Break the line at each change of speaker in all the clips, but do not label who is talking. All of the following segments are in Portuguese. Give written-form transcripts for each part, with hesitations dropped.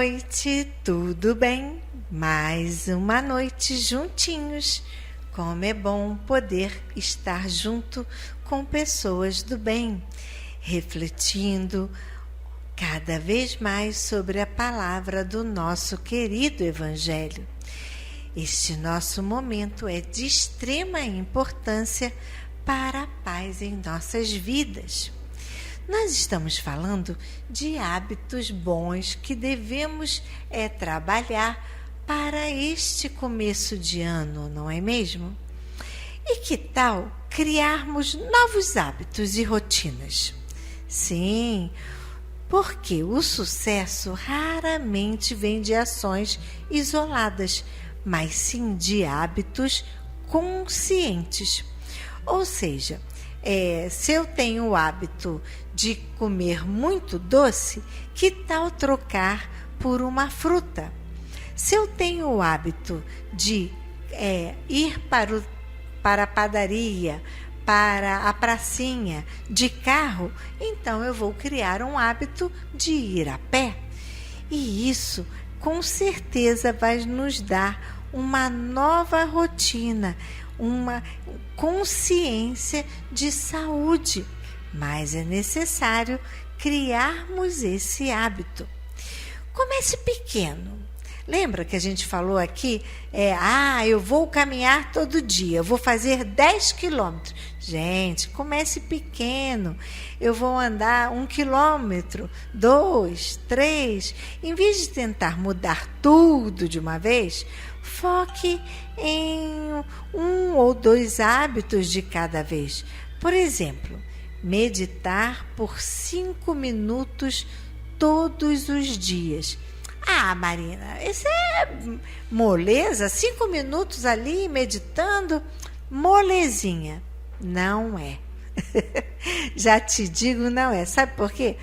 noite, tudo bem? Mais uma noite juntinhos. Como é bom poder estar junto com pessoas do bem, refletindo cada vez mais sobre a palavra do nosso querido Evangelho. Este nosso momento é de extrema importância para a paz em nossas vidas. Nós estamos falando de hábitos bons que devemos trabalhar para este começo de ano, não é mesmo? E que tal criarmos novos hábitos e rotinas? Sim, porque o sucesso raramente vem de ações isoladas, mas sim de hábitos conscientes. Ou seja, se eu tenho o hábito de comer muito doce, que tal trocar por uma fruta? Se eu tenho o hábito de ir para a padaria, para a pracinha de carro, então eu vou criar um hábito de ir a pé. E isso, com certeza, vai nos dar uma nova rotina, uma consciência de saúde, mas é necessário criarmos esse hábito. Comece pequeno. Lembra que a gente falou aqui, eu vou caminhar todo dia, eu vou fazer 10 quilômetros. Gente, comece pequeno. Eu vou andar 1 quilômetro, 2, 3. Em vez de tentar mudar tudo de uma vez, foque em 1 ou 2 hábitos de cada vez. Por exemplo, meditar por 5 minutos todos os dias. Ah, Marina, isso é moleza? 5 minutos ali meditando? Molezinha. Não é. Já te digo, não é. Sabe por quê?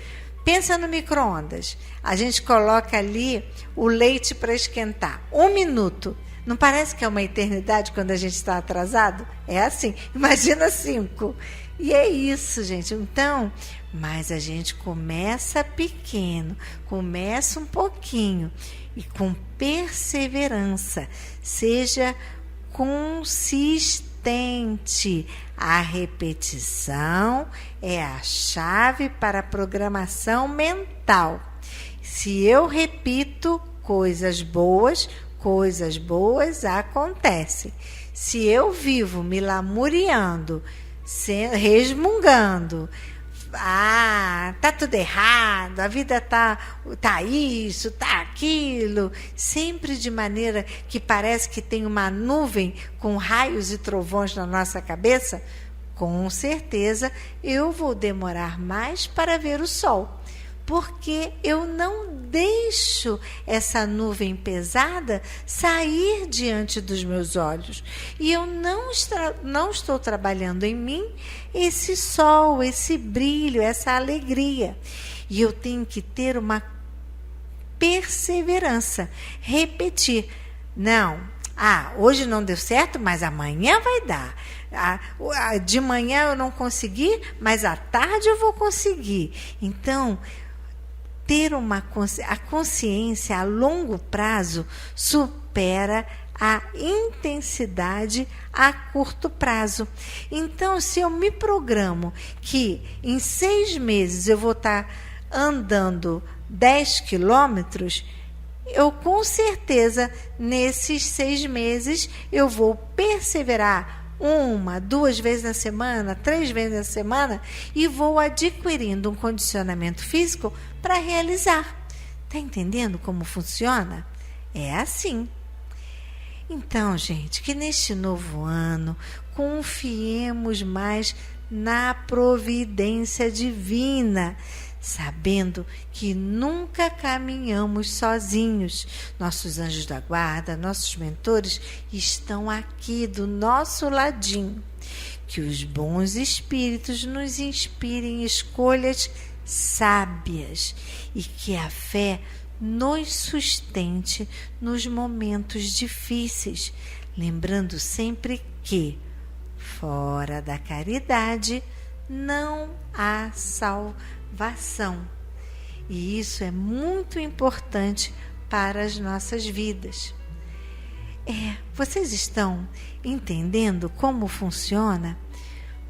Pensa no micro-ondas. A gente coloca ali o leite para esquentar. 1 minuto. Não parece que é uma eternidade quando a gente está atrasado? É assim. Imagina 5. E é isso, gente. Então, mas a gente começa pequeno, começa um pouquinho e com perseverança. Seja consistente. A repetição é a chave para a programação mental. Se eu repito coisas boas acontecem. Se eu vivo me lamuriando, resmungando, tá tudo errado, a vida tá isso, tá aquilo, sempre de maneira que parece que tem uma nuvem com raios e trovões na nossa cabeça, com certeza eu vou demorar mais para ver o sol, porque eu não deixo essa nuvem pesada sair diante dos meus olhos. E eu não estou trabalhando em mim esse sol, esse brilho, essa alegria. E eu tenho que ter uma perseverança, repetir. Não, hoje não deu certo, mas amanhã vai dar. De manhã eu não consegui, mas à tarde eu vou conseguir. Então, ter a consciência a longo prazo supera a intensidade a curto prazo. Então, se eu me programo que em 6 meses eu vou estar andando 10 quilômetros, eu com certeza, nesses 6 meses, eu vou perseverar 1, 2 vezes na semana, 3 vezes na semana e vou adquirindo um condicionamento físico para realizar. Está entendendo como funciona? É assim. Então, gente, que neste novo ano confiemos mais na providência divina, sabendo que nunca caminhamos sozinhos. Nossos anjos da guarda, nossos mentores estão aqui do nosso ladinho. Que os bons espíritos nos inspirem escolhas sábias e que a fé nos sustente nos momentos difíceis, lembrando sempre que, fora da caridade, não há salvação. E isso é muito importante para as nossas vidas. Vocês estão entendendo como funciona?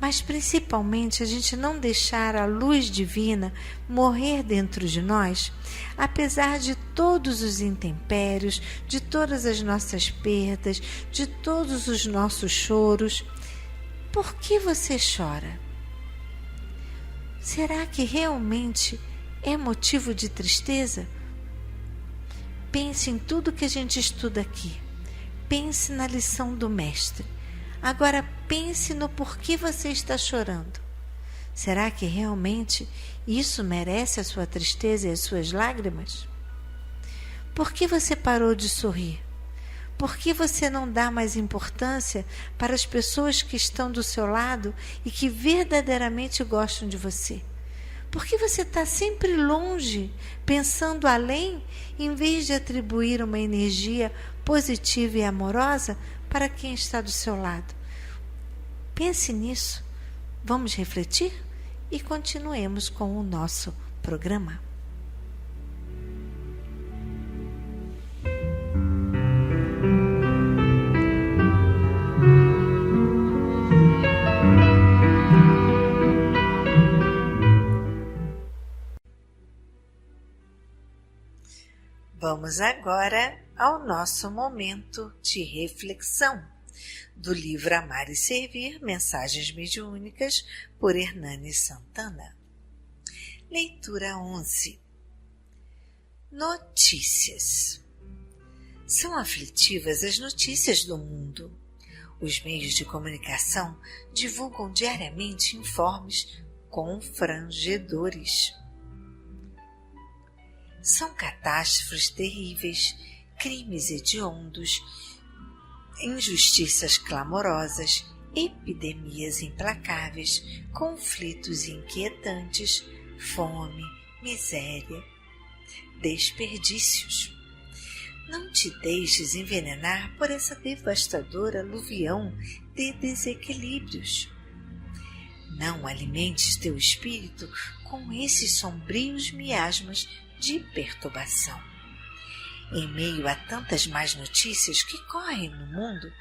Mas principalmente a gente não deixar a luz divina morrer dentro de nós, apesar de todos os intempéries, de todas as nossas perdas, de todos os nossos choros. Por que você chora? Será que realmente é motivo de tristeza? Pense em tudo que a gente estuda aqui. Pense na lição do mestre. Agora pense no porquê você está chorando. Será que realmente isso merece a sua tristeza e as suas lágrimas? Por que você parou de sorrir? Por que você não dá mais importância para as pessoas que estão do seu lado e que verdadeiramente gostam de você? Por que você está sempre longe, pensando além, em vez de atribuir uma energia positiva e amorosa para quem está do seu lado? Pense nisso. Vamos refletir e continuemos com o nosso programa. Vamos agora ao nosso momento de reflexão, do livro Amar e Servir, Mensagens Mediúnicas, por Hernani Santana. Leitura 11. Notícias. São aflitivas as notícias do mundo. Os meios de comunicação divulgam diariamente informes confrangedores. São catástrofes terríveis, crimes hediondos, injustiças clamorosas, epidemias implacáveis, conflitos inquietantes, fome, miséria, desperdícios. Não te deixes envenenar por essa devastadora aluvião de desequilíbrios. Não alimentes teu espírito com esses sombrios miasmas de perturbação. Em meio a tantas más notícias que correm no mundo,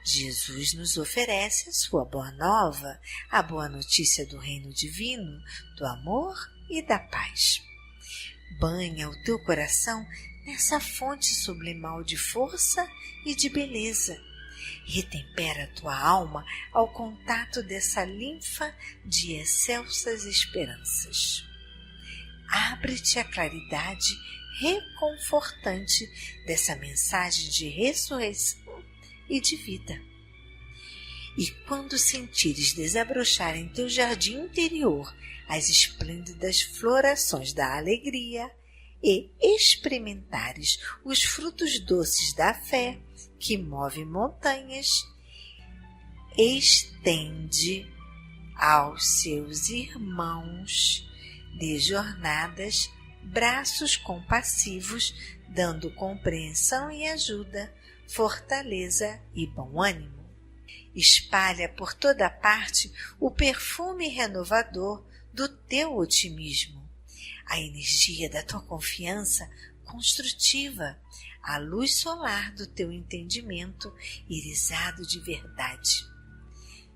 Jesus nos oferece a sua boa nova, a boa notícia do reino divino, do amor e da paz. Banha o teu coração nessa fonte sublimal de força e de beleza. Retempera a tua alma ao contato dessa linfa de excelsas esperanças. Abre-te à claridade reconfortante dessa mensagem de ressurreição e de vida. E quando sentires desabrochar em teu jardim interior as esplêndidas florações da alegria e experimentares os frutos doces da fé que move montanhas, estende aos seus irmãos de jornadas braços compassivos, dando compreensão e ajuda, fortaleza e bom ânimo. Espalha por toda parte o perfume renovador do teu otimismo, a energia da tua confiança construtiva, a luz solar do teu entendimento irisado de verdade.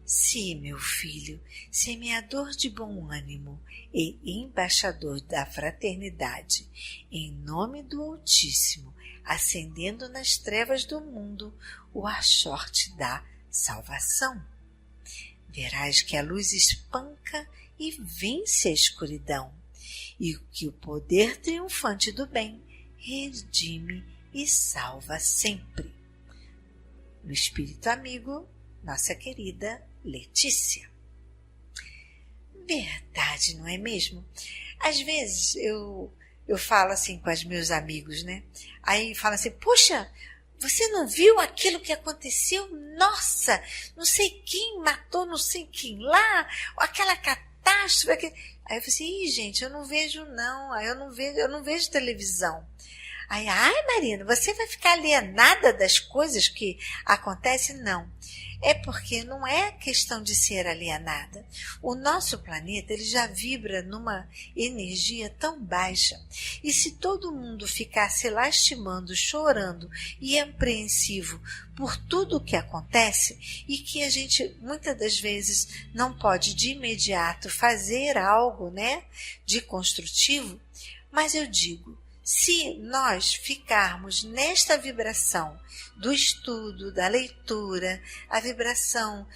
Se, meu filho, semeador de bom ânimo e embaixador da fraternidade, em nome do Altíssimo, acendendo nas trevas do mundo o achorte da salvação, verás que a luz espanca e vence a escuridão, e que o poder triunfante do bem redime e salva sempre. No Espírito Amigo, nossa querida Letícia. Verdade, não é mesmo? Às vezes eu falo assim com os meus amigos, né? Aí fala assim, poxa, você não viu aquilo que aconteceu? Nossa, não sei quem matou não sei quem lá, aquela catástrofe. Aí eu falei assim, gente, eu não vejo não, eu não vejo televisão. Aí, ai Marina, você vai ficar alienada das coisas que acontecem? Não. é porque não é questão de ser alienada. O nosso planeta ele já vibra numa energia tão baixa. E se todo mundo ficar se lastimando, chorando e apreensivo por tudo o que acontece e que a gente muitas das vezes não pode de imediato fazer algo, né, de construtivo, mas eu digo, se nós ficarmos nesta vibração do estudo, da leitura, a vibração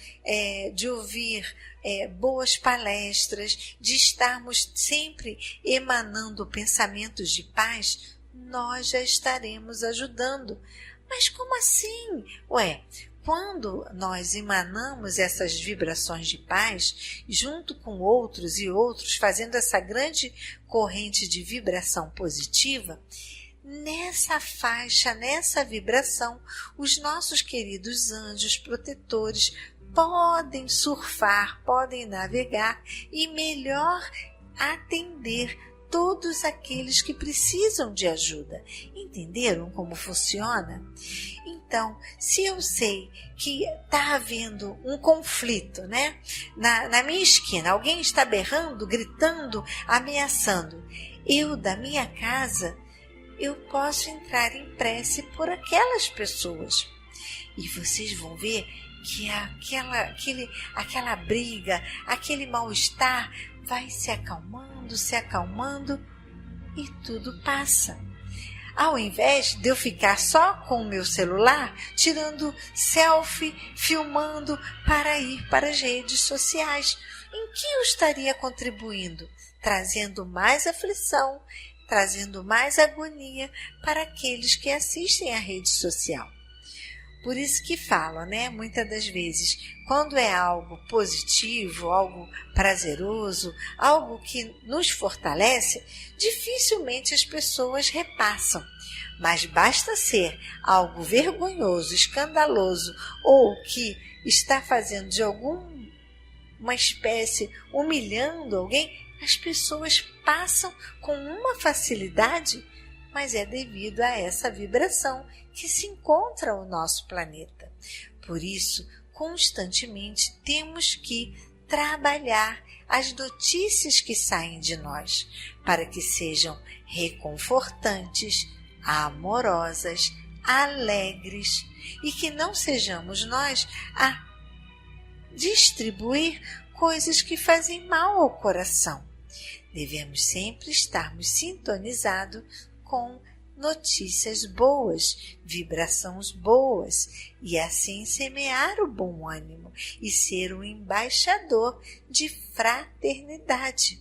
de ouvir boas palestras, de estarmos sempre emanando pensamentos de paz, nós já estaremos ajudando. Mas como assim? Quando nós emanamos essas vibrações de paz, junto com outros e outros, fazendo essa grande corrente de vibração positiva, nessa faixa, nessa vibração, os nossos queridos anjos protetores podem surfar, podem navegar e melhor atender todos aqueles que precisam de ajuda. Entenderam como funciona? Então, se eu sei que está havendo um conflito, né? Na minha esquina, alguém está berrando, gritando, ameaçando, eu da minha casa, eu posso entrar em prece por aquelas pessoas. E vocês vão ver que aquela briga, aquele mal-estar vai se acalmando e tudo passa. Ao invés de eu ficar só com o meu celular, tirando selfie, filmando para ir para as redes sociais, em que eu estaria contribuindo? Trazendo mais aflição, trazendo mais agonia para aqueles que assistem à rede social. Por isso que falam, né? Muitas das vezes, quando é algo positivo, algo prazeroso, algo que nos fortalece, dificilmente as pessoas repassam. Mas basta ser algo vergonhoso, escandaloso ou que está fazendo de alguma espécie, humilhando alguém, as pessoas passam com uma facilidade, mas é devido a essa vibração que se encontra no nosso planeta. Por isso, constantemente temos que trabalhar as notícias que saem de nós, para que sejam reconfortantes, amorosas, alegres e que não sejamos nós a distribuir coisas que fazem mal ao coração. Devemos sempre estarmos sintonizados com notícias boas, vibrações boas, e assim semear o bom ânimo e ser um embaixador de fraternidade,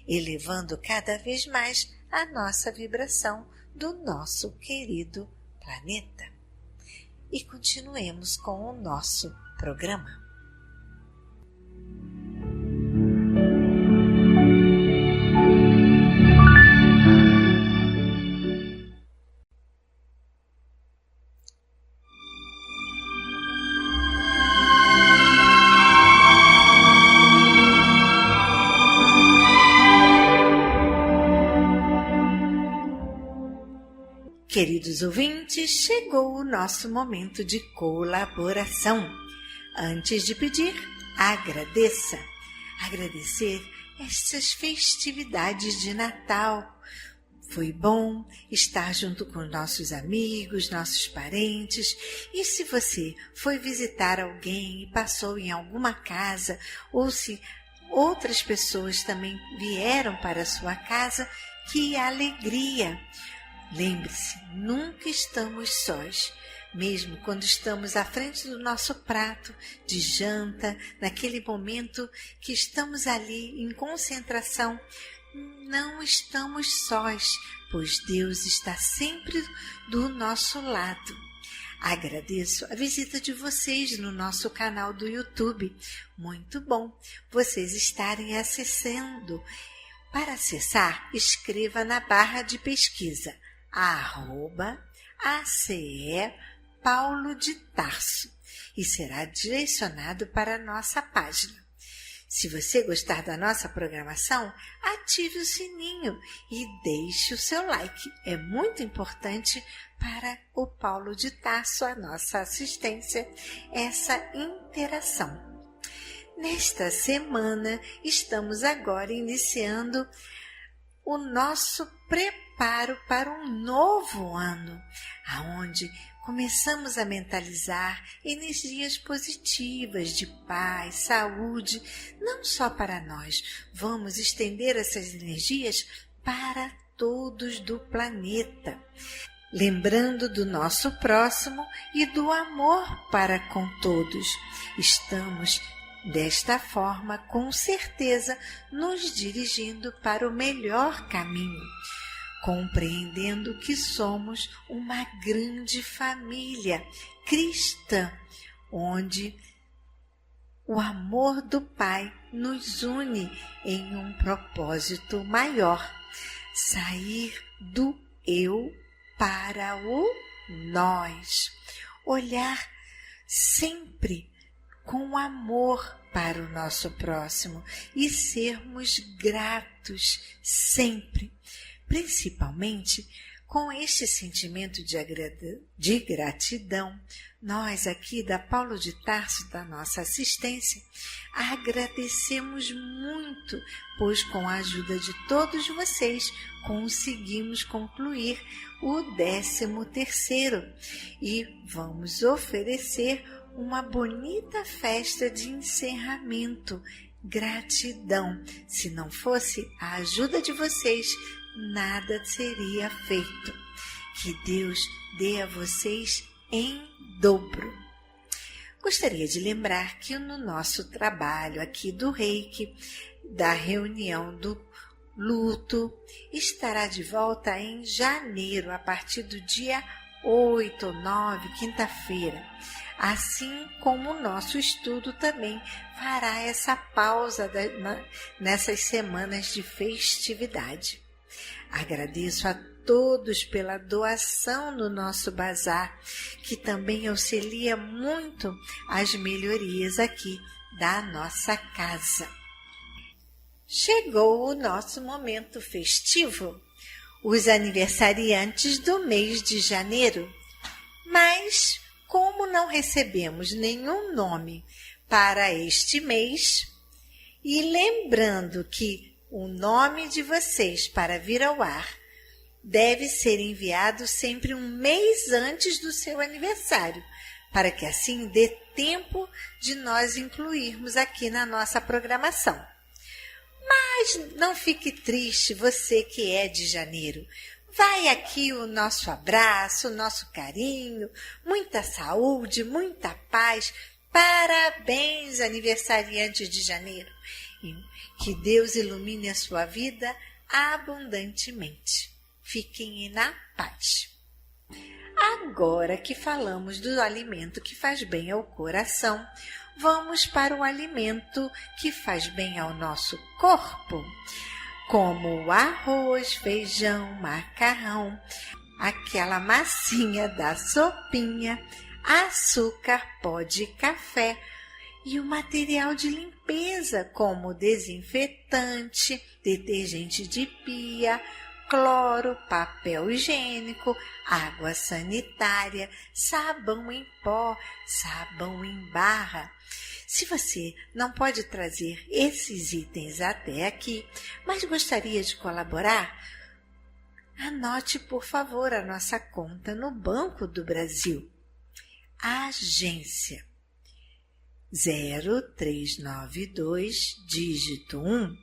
elevando cada vez mais a nossa vibração do nosso querido planeta. E continuemos com o nosso programa. Queridos ouvintes, chegou o nosso momento de colaboração. Antes de pedir, agradeça. Agradecer estas festividades de Natal. Foi bom estar junto com nossos amigos, nossos parentes. E se você foi visitar alguém e passou em alguma casa, ou se outras pessoas também vieram para a sua casa, que alegria! Lembre-se, nunca estamos sós, mesmo quando estamos à frente do nosso prato de janta, naquele momento que estamos ali em concentração, não estamos sós, pois Deus está sempre do nosso lado. Agradeço a visita de vocês no nosso canal do YouTube. Muito bom vocês estarem acessando. Para acessar, escreva na barra de pesquisa @ACE Paulo de Tarso e será direcionado para a nossa página. Se você gostar da nossa programação, ative o sininho e deixe o seu like. É muito importante para o Paulo de Tarso, a nossa assistência, essa interação. Nesta semana, estamos agora iniciando o nosso preparo para um novo ano, aonde começamos a mentalizar energias positivas de paz, saúde, não só para nós. Vamos estender essas energias para todos do planeta, lembrando do nosso próximo e do amor para com todos. Estamos, desta forma, com certeza, nos dirigindo para o melhor caminho, compreendendo que somos uma grande família cristã, onde o amor do Pai nos une em um propósito maior, sair do eu para o nós, olhar sempre com amor para o nosso próximo e sermos gratos sempre, principalmente com este sentimento de gratidão. Nós aqui da Paulo de Tarso, da nossa assistência, agradecemos muito, pois com a ajuda de todos vocês conseguimos concluir o 13º e vamos oferecer uma bonita festa de encerramento. Gratidão. Se não fosse a ajuda de vocês, nada seria feito. Que Deus dê a vocês em dobro. Gostaria de lembrar que no nosso trabalho aqui do Reiki, da reunião do luto, estará de volta em janeiro, a partir do dia 8 ou 9, quinta-feira. Assim como o nosso estudo também fará essa pausa nessas semanas de festividade. Agradeço a todos pela doação no nosso bazar, que também auxilia muito as melhorias aqui da nossa casa. Chegou o nosso momento festivo, os aniversariantes do mês de janeiro, mas como não recebemos nenhum nome para este mês, e lembrando que o nome de vocês para vir ao ar deve ser enviado sempre um mês antes do seu aniversário, para que assim dê tempo de nós incluirmos aqui na nossa programação. Mas não fique triste, você que é de janeiro. Vai aqui o nosso abraço, o nosso carinho, muita saúde, muita paz. Parabéns, aniversariantes de janeiro. E que Deus ilumine a sua vida abundantemente. Fiquem na paz. Agora que falamos do alimento que faz bem ao coração, vamos para o alimento que faz bem ao nosso corpo, como o arroz, feijão, macarrão, aquela massinha da sopinha, açúcar, pó de café e o material de limpeza, como desinfetante, detergente de pia, cloro, papel higiênico, água sanitária, sabão em pó, sabão em barra. Se você não pode trazer esses itens até aqui, mas gostaria de colaborar, anote, por favor, a nossa conta no Banco do Brasil. Agência 0392, dígito 1,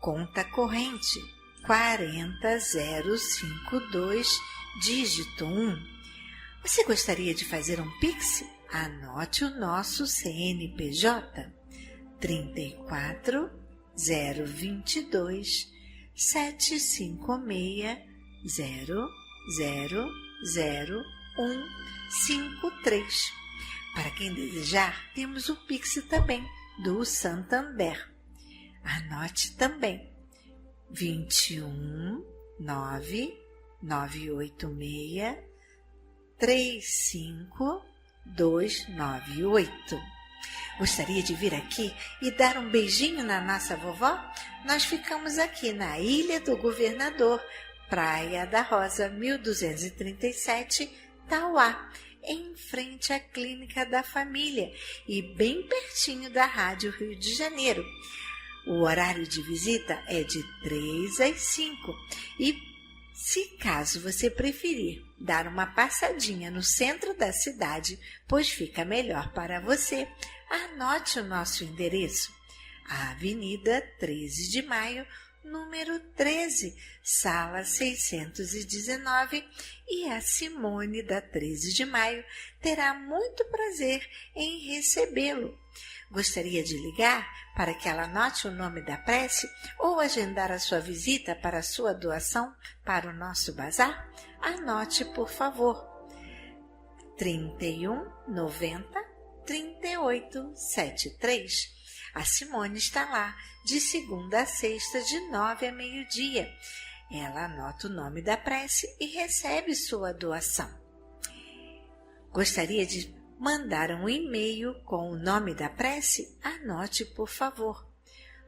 conta corrente 40052, dígito 1. Você gostaria de fazer um Pix? Anote o nosso CNPJ 34 022 756 000153. Para quem desejar, temos o Pix também do Santander. Anote também 21 986 35 298. Gostaria de vir aqui e dar um beijinho na nossa vovó? Nós ficamos aqui na Ilha do Governador, Praia da Rosa, 1237, Tauá, em frente à Clínica da Família e bem pertinho da Rádio Rio de Janeiro. O horário de visita é de 3 às 5 e, se caso você preferir dar uma passadinha no centro da cidade, pois fica melhor para você, anote o nosso endereço. A Avenida 13 de Maio, número 13, sala 619, e a Simone da 13 de Maio terá muito prazer em recebê-lo. Gostaria de ligar para que ela anote o nome da prece ou agendar a sua visita para a sua doação para o nosso bazar? Anote, por favor. 31 90 38 73. A Simone está lá de segunda a sexta, de 9 a meio-dia. Ela anota o nome da prece e recebe sua doação. Gostaria de mandar um e-mail com o nome da prece? Anote, por favor.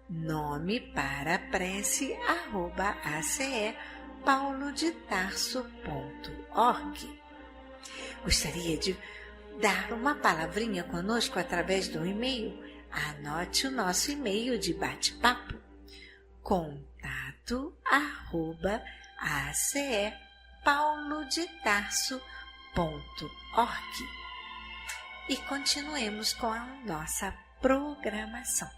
Nome para prece@ace.paulodetarso.org. Gostaria de dar uma palavrinha conosco através do e-mail? Anote o nosso e-mail de bate-papo: contato@ace.paulodetarso.org. E continuemos com a nossa programação.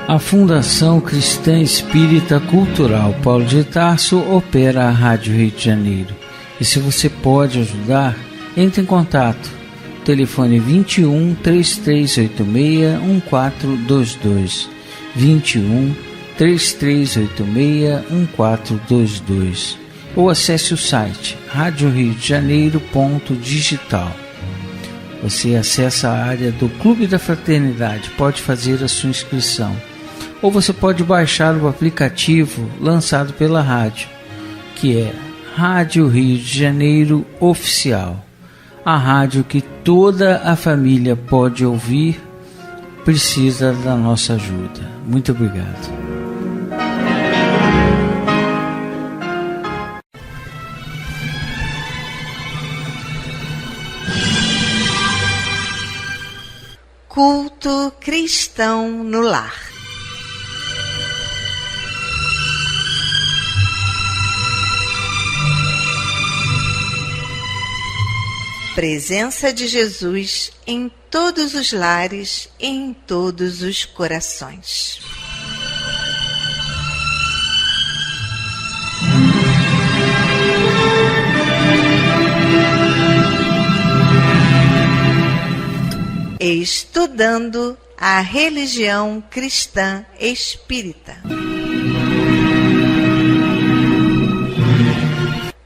A Fundação Cristã Espírita Cultural Paulo de Tarso opera a Rádio Rio de Janeiro. E se você pode ajudar, entre em contato. Telefone 21 3386 1422. 21 3386 1422. Ou acesse o site radioriodejaneiro.digital. Você acessa a área do Clube da Fraternidade, pode fazer a sua inscrição. Ou você pode baixar o aplicativo lançado pela rádio, que é Rádio Rio de Janeiro Oficial. A rádio que toda a família pode ouvir, precisa da nossa ajuda. Muito obrigado.
Culto cristão no lar. Presença de Jesus em todos os lares e em todos os corações. Estudando a religião cristã espírita.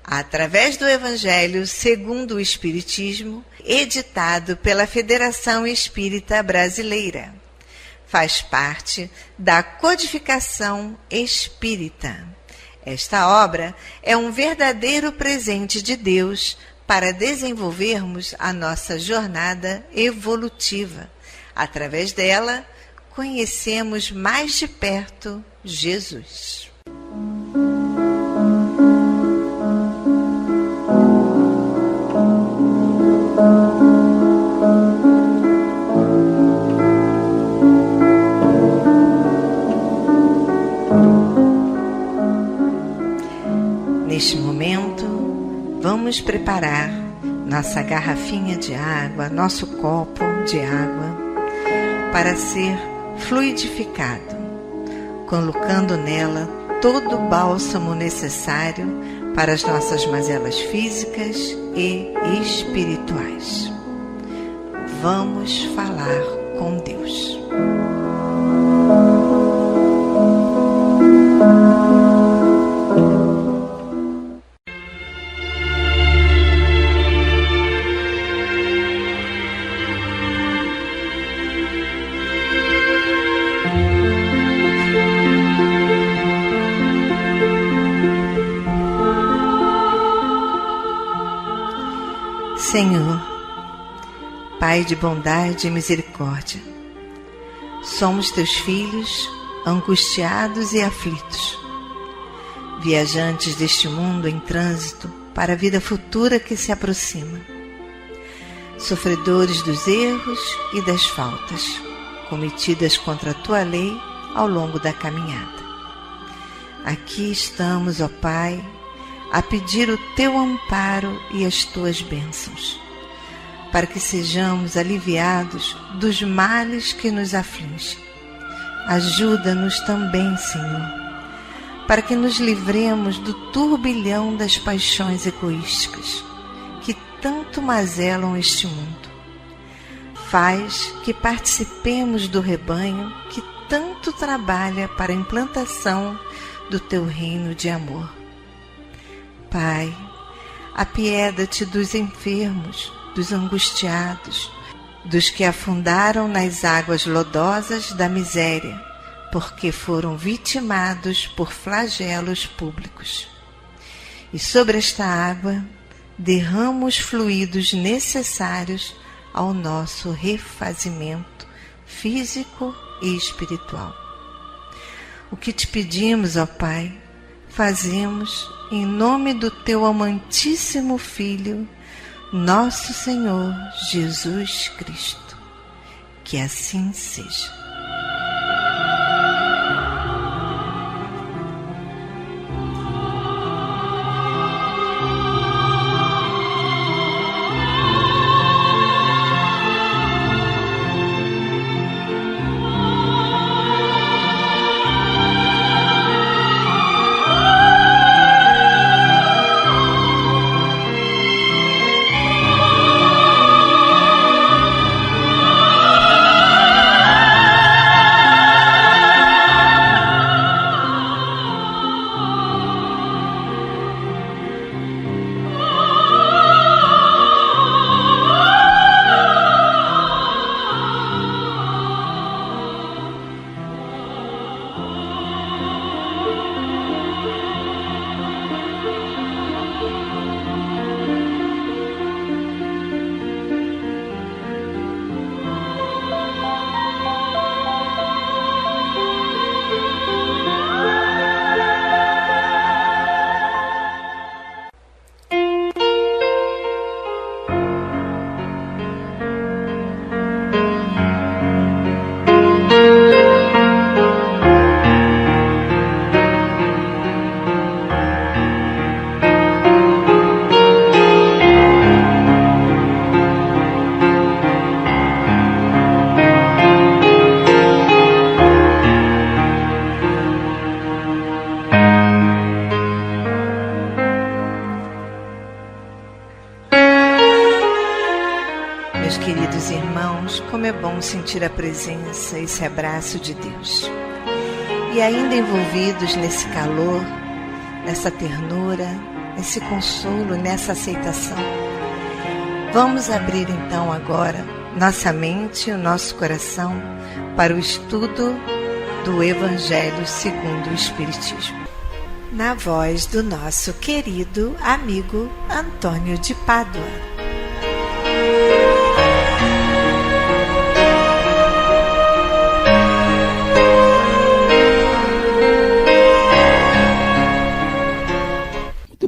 Através do Evangelho segundo o Espiritismo, editado pela Federação Espírita Brasileira. Faz parte da Codificação Espírita. Esta obra é um verdadeiro presente de Deus para desenvolvermos a nossa jornada evolutiva. Através dela, conhecemos mais de perto Jesus. Neste momento, vamos preparar nossa garrafinha de água, nosso copo de água, para ser fluidificado, colocando nela todo o bálsamo necessário para as nossas mazelas físicas e espirituais. Vamos falar com Deus. Senhor, Pai de bondade e misericórdia, somos teus filhos, angustiados e aflitos, viajantes deste mundo em trânsito para a vida futura que se aproxima, sofredores dos erros e das faltas cometidas contra a tua lei ao longo da caminhada. Aqui estamos, ó Pai, a pedir o teu amparo e as tuas bênçãos, para que sejamos aliviados dos males que nos afligem. Ajuda-nos também, Senhor, para que nos livremos do turbilhão das paixões egoísticas que tanto mazelam este mundo. Faz que participemos do rebanho que tanto trabalha para a implantação do teu reino de amor. Pai, apieda-te dos enfermos, dos angustiados, dos que afundaram nas águas lodosas da miséria, porque foram vitimados por flagelos públicos. E sobre esta água derrama os fluidos necessários ao nosso refazimento físico e espiritual. O que te pedimos, ó Pai, fazemos em nome do teu amantíssimo Filho, nosso Senhor Jesus Cristo. Que assim seja. Meus queridos irmãos, como é bom sentir a presença, esse abraço de Deus. E ainda envolvidos nesse calor, nessa ternura, nesse consolo, nessa aceitação, vamos abrir então agora nossa mente e o nosso coração para o estudo do Evangelho segundo o Espiritismo. Na voz do nosso querido amigo Antônio de Pádua.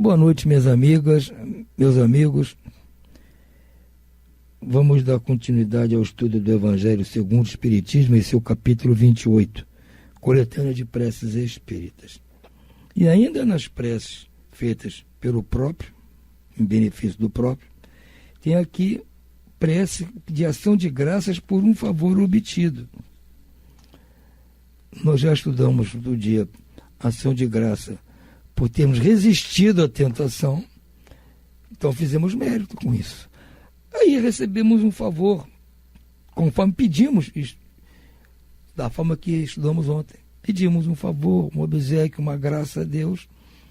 Boa noite, minhas amigas, meus amigos. Vamos dar continuidade ao estudo do Evangelho segundo o Espiritismo em seu capítulo 28, coletânea de preces espíritas. E ainda nas preces feitas pelo próprio, em benefício do próprio, tem aqui prece de ação de graças por um favor obtido. Nós já estudamos do dia ação de graça por termos resistido à tentação, então fizemos mérito com isso. Aí recebemos um favor, conforme pedimos, da forma que estudamos ontem. Pedimos um favor, um obséquio, uma graça a Deus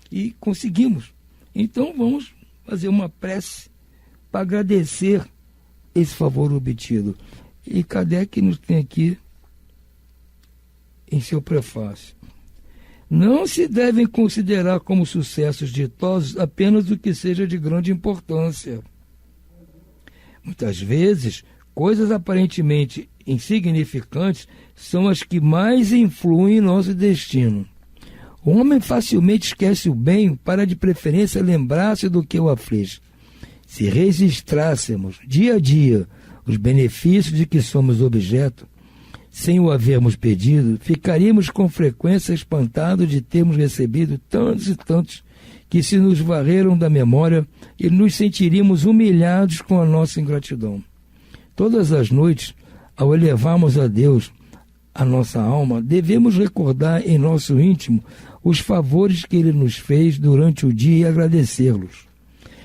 e conseguimos. Então vamos fazer uma prece para agradecer esse favor obtido. E Kardec nos tem aqui em seu prefácio. Não se devem considerar como sucessos ditosos apenas o que seja de grande importância. Muitas vezes, coisas aparentemente insignificantes são as que mais influem em nosso destino. O homem facilmente esquece o bem para, de preferência, lembrar-se do que o aflige. Se registrássemos dia a dia os benefícios de que somos objeto, sem o havermos pedido, ficaríamos com frequência espantados de termos recebido tantos e tantos que se nos varreram da memória e nos sentiríamos humilhados com a nossa ingratidão. Todas as noites, ao elevarmos a Deus a nossa alma, devemos recordar em nosso íntimo os favores que Ele nos fez durante o dia e agradecê-los.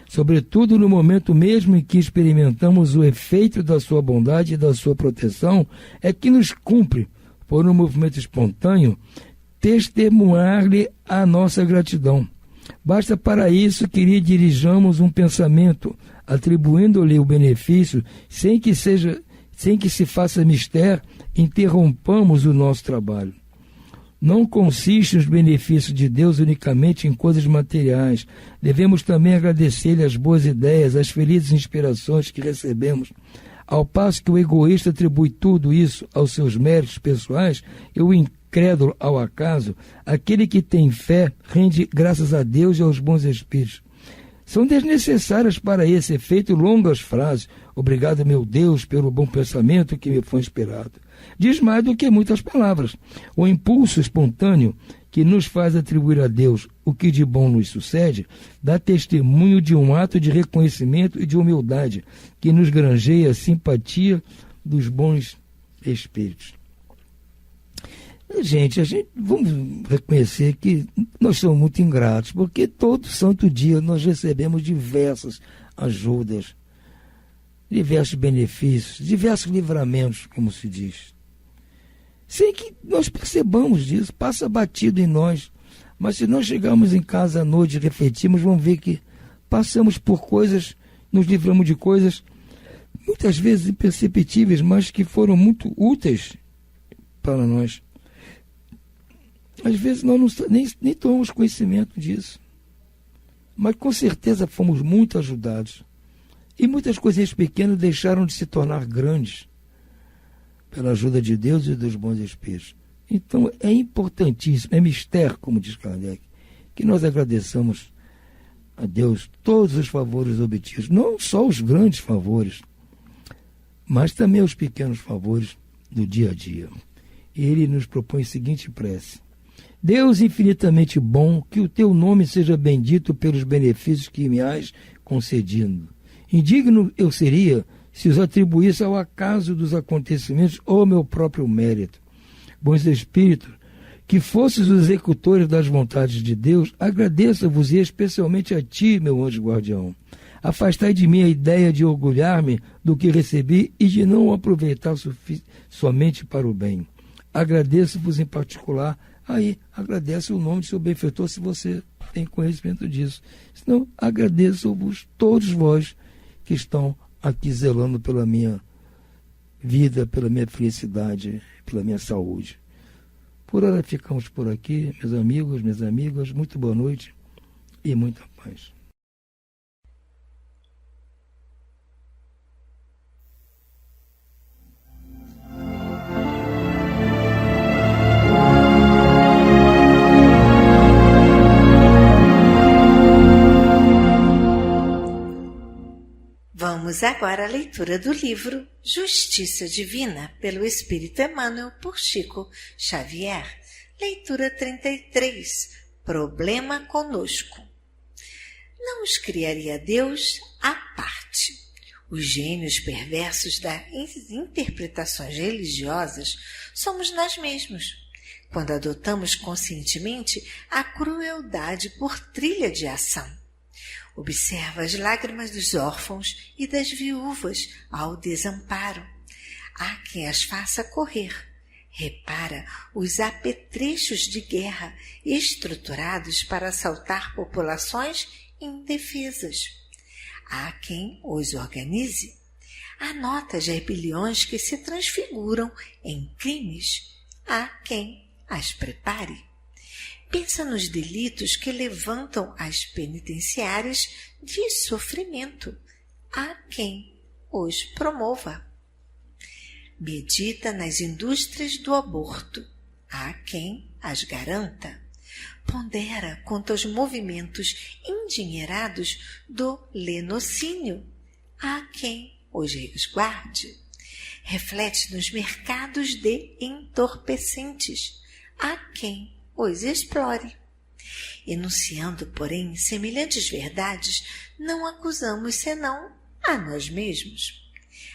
Sobretudo no momento mesmo em que experimentamos o efeito da sua bondade e da sua proteção, é que nos cumpre, por um movimento espontâneo, testemunhar-lhe a nossa gratidão. Basta para isso que lhe dirijamos um pensamento, atribuindo-lhe o benefício, sem que se faça mistério, interrompamos o nosso trabalho. Não consiste os benefícios de Deus unicamente em coisas materiais. Devemos também agradecer-lhe as boas ideias, as felizes inspirações que recebemos. Ao passo que o egoísta atribui tudo isso aos seus méritos pessoais, e o incrédulo ao acaso, aquele que tem fé rende graças a Deus e aos bons espíritos. São desnecessárias para esse efeito longas frases. Obrigado, meu Deus, pelo bom pensamento que me foi inspirado. Diz mais do que muitas palavras. O impulso espontâneo que nos faz atribuir a Deus o que de bom nos sucede, dá testemunho de um ato de reconhecimento e de humildade que nos granjeia a simpatia dos bons espíritos. Gente, vamos reconhecer que nós somos muito ingratos, porque todo santo dia nós recebemos diversas ajudas, diversos benefícios, diversos livramentos, como se diz. Sem que nós percebamos disso, passa batido em nós. Mas se nós chegarmos em casa à noite e refletirmos, vamos ver que passamos por coisas, nos livramos de coisas, muitas vezes imperceptíveis, mas que foram muito úteis para nós. Às vezes nós nem tomamos conhecimento disso. Mas com certeza fomos muito ajudados. E muitas coisinhas pequenas deixaram de se tornar grandes pela ajuda de Deus e dos bons espíritos. Então é importantíssimo, é mistério, como diz Kardec, que nós agradeçamos a Deus todos os favores obtidos, não só os grandes favores, mas também os pequenos favores do dia a dia. E ele nos propõe a seguinte prece: Deus infinitamente bom, que o teu nome seja bendito pelos benefícios que me has concedido. Indigno eu seria se os atribuísse ao acaso dos acontecimentos ou ao meu próprio mérito. Bons espíritos, que fosses os executores das vontades de Deus, agradeço-vos e especialmente a ti, meu anjo guardião. Afastai de mim a ideia de orgulhar-me do que recebi e de não o aproveitar somente para o bem. Agradeço-vos em particular. Aí, agradece o nome do seu benfeitor, se você tem conhecimento disso. Senão, agradeço-vos todos vós que estão aqui zelando pela minha vida, pela minha felicidade, pela minha saúde. Por hora ficamos por aqui, meus amigos, minhas amigas. Muito boa noite e muita paz.
Vamos agora à leitura do livro Justiça Divina, pelo Espírito Emmanuel, por Chico Xavier. Leitura 33. Problema conosco. Não os criaria Deus à parte. Os gênios perversos das interpretações religiosas somos nós mesmos, quando adotamos conscientemente a crueldade por trilha de ação. Observa as lágrimas dos órfãos e das viúvas ao desamparo. Há quem as faça correr. Repara os apetrechos de guerra estruturados para assaltar populações indefesas. Há quem os organize. Anota as rebeliões que se transfiguram em crimes. Há quem as prepare. Pensa nos delitos que levantam as penitenciárias de sofrimento. Há quem os promova. Medita nas indústrias do aborto. Há quem as garanta. Pondera quanto aos movimentos endinheirados do lenocínio. Há quem os resguarde. Reflete nos mercados de entorpecentes. Há quem os explore. Enunciando, porém, semelhantes verdades, não acusamos senão a nós mesmos.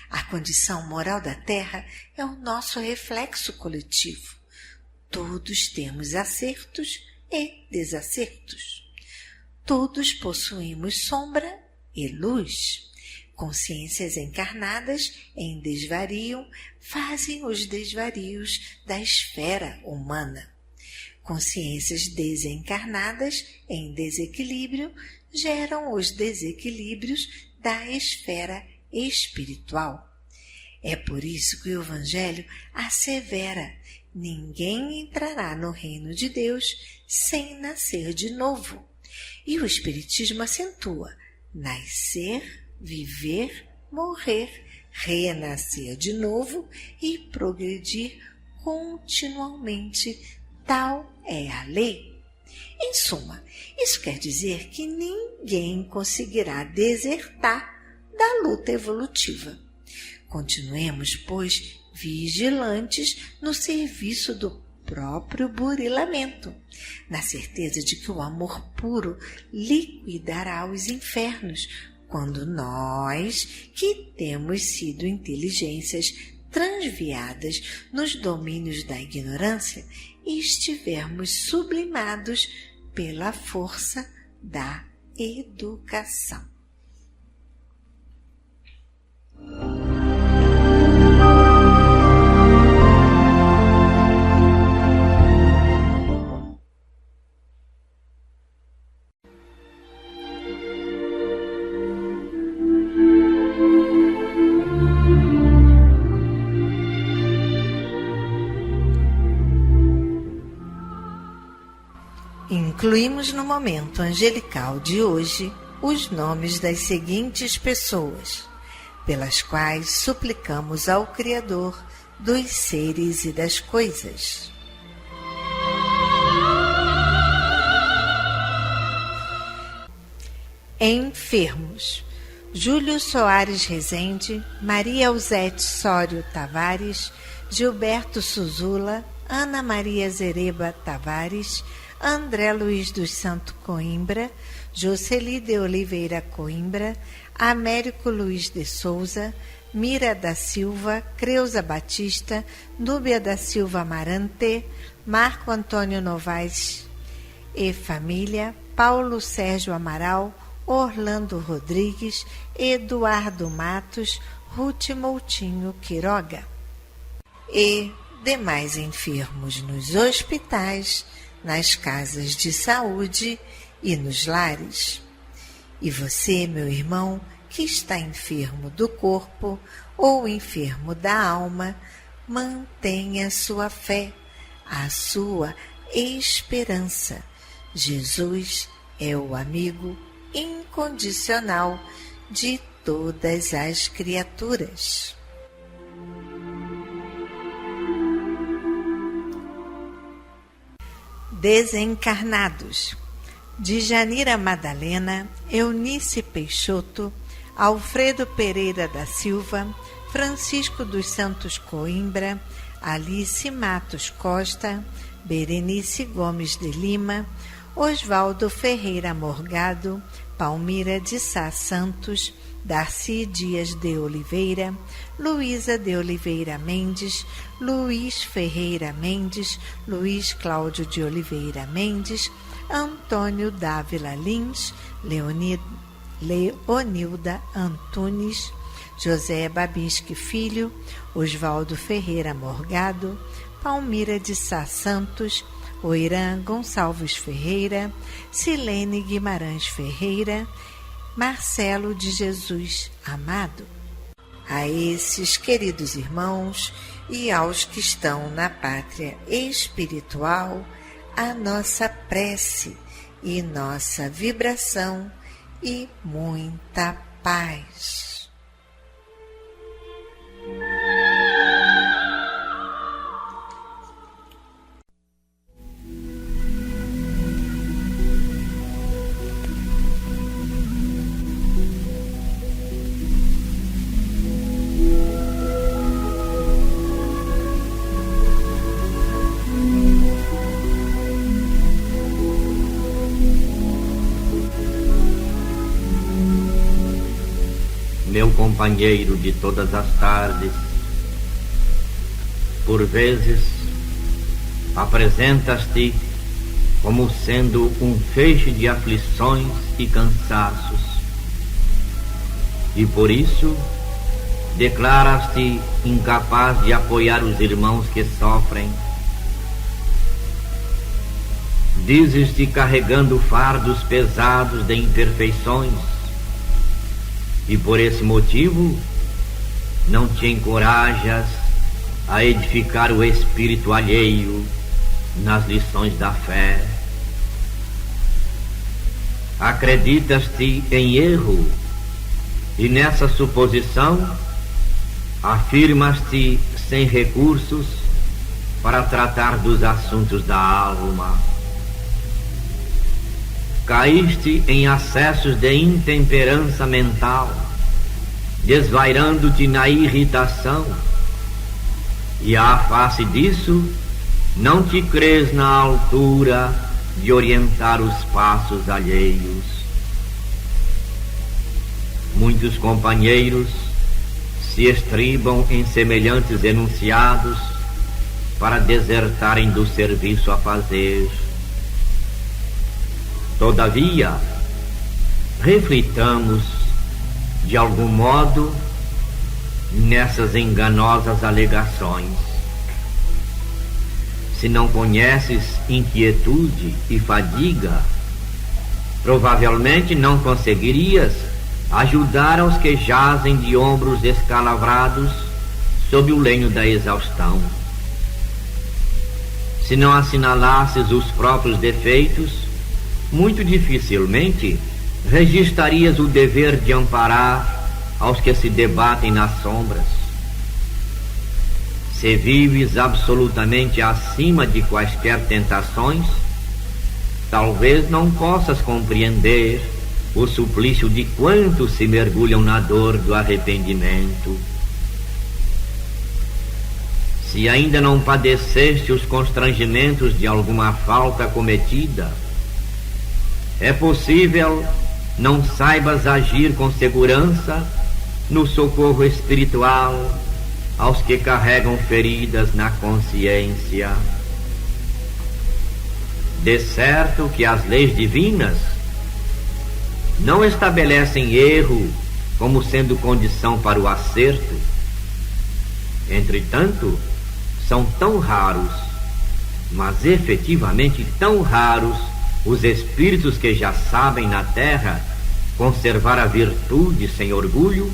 A condição moral da Terra é o nosso reflexo coletivo. Todos temos acertos e desacertos. Todos possuímos sombra e luz. Consciências encarnadas em desvario fazem os desvarios da esfera humana. Consciências desencarnadas em desequilíbrio geram os desequilíbrios da esfera espiritual. É por isso que o Evangelho assevera: ninguém entrará no reino de Deus sem nascer de novo. E o Espiritismo acentua: nascer, viver, morrer, renascer de novo e progredir continuamente. Tal é a lei. Em suma, isso quer dizer que ninguém conseguirá desertar da luta evolutiva. Continuemos, pois, vigilantes no serviço do próprio burilamento, na certeza de que o amor puro liquidará os infernos, quando nós, que temos sido inteligências transviadas nos domínios da ignorância, estivermos sublimados pela força da educação. Incluímos no momento angelical de hoje os nomes das seguintes pessoas, pelas quais suplicamos ao Criador dos seres e das coisas. Enfermos: Júlio Soares Rezende, Maria Eusete Sório Tavares, Gilberto Suzula, Ana Maria Zereba Tavares, André Luiz dos Santos Coimbra, Jocely de Oliveira Coimbra, Américo Luiz de Souza, Mira da Silva, Creuza Batista, Núbia da Silva Amarante, Marco Antônio Novaes e família, Paulo Sérgio Amaral, Orlando Rodrigues, Eduardo Matos, Ruth Moutinho Quiroga e demais enfermos nos hospitais, nas casas de saúde e nos lares. E você, meu irmão, que está enfermo do corpo ou enfermo da alma, mantenha a sua fé, a sua esperança. Jesus é o amigo incondicional de todas as criaturas. Desencarnados: Djanira Madalena, Eunice Peixoto, Alfredo Pereira da Silva, Francisco dos Santos Coimbra, Alice Matos Costa, Berenice Gomes de Lima, Oswaldo Ferreira Morgado, Palmira de Sá Santos, Darcy Dias de Oliveira, Luísa de Oliveira Mendes, Luiz Ferreira Mendes, Luiz Cláudio de Oliveira Mendes, Antônio Dávila Lins, Leonilda Antunes, José Babisque Filho, Oswaldo Ferreira Morgado, Palmira de Sá Santos, Oirã Gonçalves Ferreira, Silene Guimarães Ferreira, Marcelo de Jesus Amado. A esses queridos irmãos e aos que estão na pátria espiritual, a nossa prece e nossa vibração e muita paz.
companheiro de todas as tardes, por vezes apresentas-te como sendo um feixe de aflições e cansaços, e por isso declaras-te incapaz de apoiar os irmãos que sofrem. Dizes-te carregando fardos pesados de imperfeições, e por esse motivo não te encorajas a edificar o espírito alheio nas lições da fé. Acreditas-te em erro, e nessa suposição afirmas-te sem recursos para tratar dos assuntos da alma. Caíste em acessos de intemperança mental, desvairando-te na irritação, e à face disso não te crês na altura de orientar os passos alheios. Muitos companheiros se estribam em semelhantes enunciados para desertarem do serviço a fazer. Todavia, reflitamos de algum modo nessas enganosas alegações. Se não conheces inquietude e fadiga, provavelmente não conseguirias ajudar aos que jazem de ombros escalavrados sob o lenho da exaustão. Se não assinalasses os próprios defeitos, muito dificilmente registrarias o dever de amparar aos que se debatem nas sombras. Se vives absolutamente acima de quaisquer tentações, talvez não possas compreender o suplício de quantos se mergulham na dor do arrependimento. Se ainda não padeceste os constrangimentos de alguma falta cometida, é possível não saibas agir com segurança no socorro espiritual aos que carregam feridas na consciência. De certo que as leis divinas não estabelecem erro como sendo condição para o acerto. Entretanto, são tão raros, mas efetivamente tão raros, os espíritos que já sabem na terra conservar a virtude sem orgulho,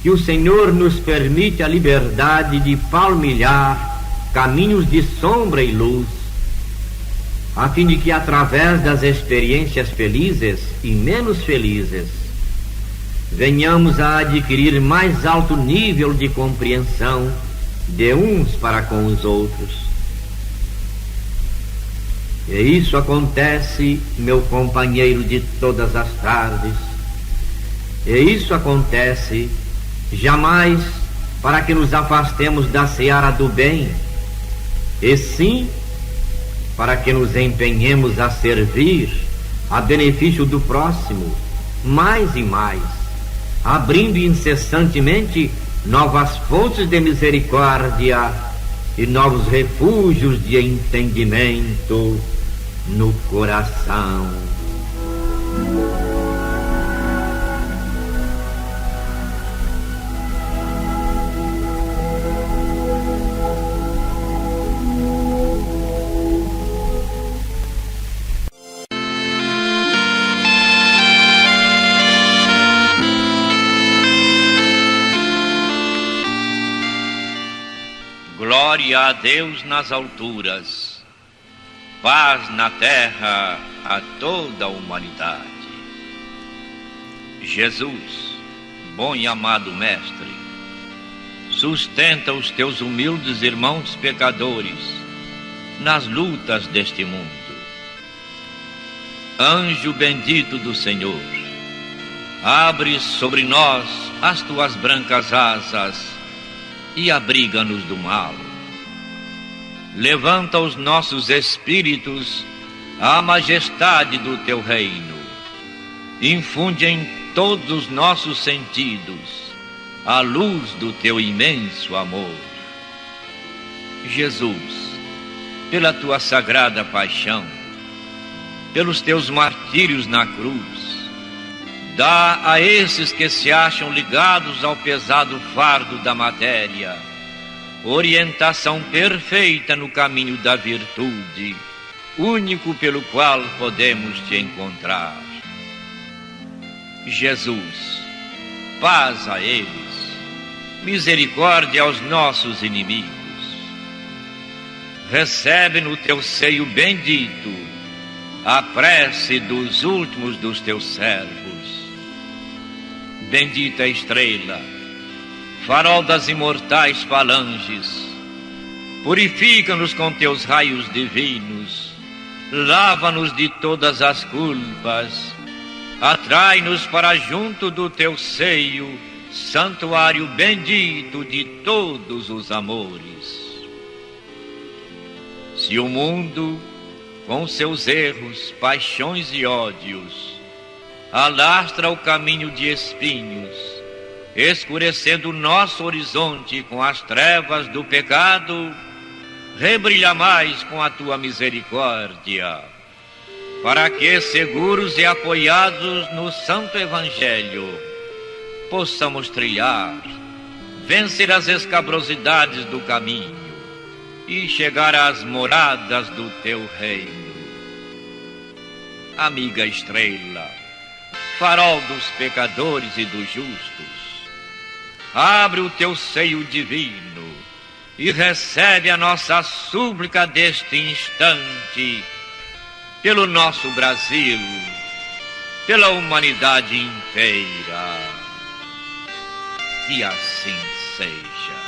que o Senhor nos permite a liberdade de palmilhar caminhos de sombra e luz, a fim de que através das experiências felizes e menos felizes venhamos a adquirir mais alto nível de compreensão de uns para com os outros. E isso acontece, meu companheiro de todas as tardes, e isso acontece jamais para que nos afastemos da seara do bem, e sim para que nos empenhemos a servir a benefício do próximo, mais e mais, abrindo incessantemente novas fontes de misericórdia e novos refúgios de entendimento no coração.
Glória a Deus nas alturas, paz na terra a toda a humanidade. Jesus, bom e amado Mestre, sustenta os teus humildes irmãos pecadores nas lutas deste mundo. Anjo bendito do Senhor, abre sobre nós as tuas brancas asas e abriga-nos do mal. Levanta os nossos espíritos à majestade do teu reino. Infunde em todos os nossos sentidos à luz do teu imenso amor. Jesus, pela tua sagrada paixão, pelos teus martírios na cruz, dá a esses que se acham ligados ao pesado fardo da matéria orientação perfeita no caminho da virtude, único pelo qual podemos te encontrar. Jesus, paz a eles, misericórdia aos nossos inimigos. Recebe no teu seio bendito a prece dos últimos dos teus servos. Bendita estrela, farol das imortais falanges, purifica-nos com teus raios divinos, lava-nos de todas as culpas, atrai-nos para junto do teu seio, santuário bendito de todos os amores. Se o mundo, com seus erros, paixões e ódios, alastra o caminho de espinhos, escurecendo o nosso horizonte com as trevas do pecado, rebrilha mais com a tua misericórdia, para que, seguros e apoiados no Santo Evangelho, possamos trilhar, vencer as escabrosidades do caminho e chegar às moradas do teu reino. Amiga estrela, farol dos pecadores e dos justos, abre o teu seio divino e recebe a nossa súplica deste instante pelo nosso Brasil, pela humanidade inteira. Que assim seja.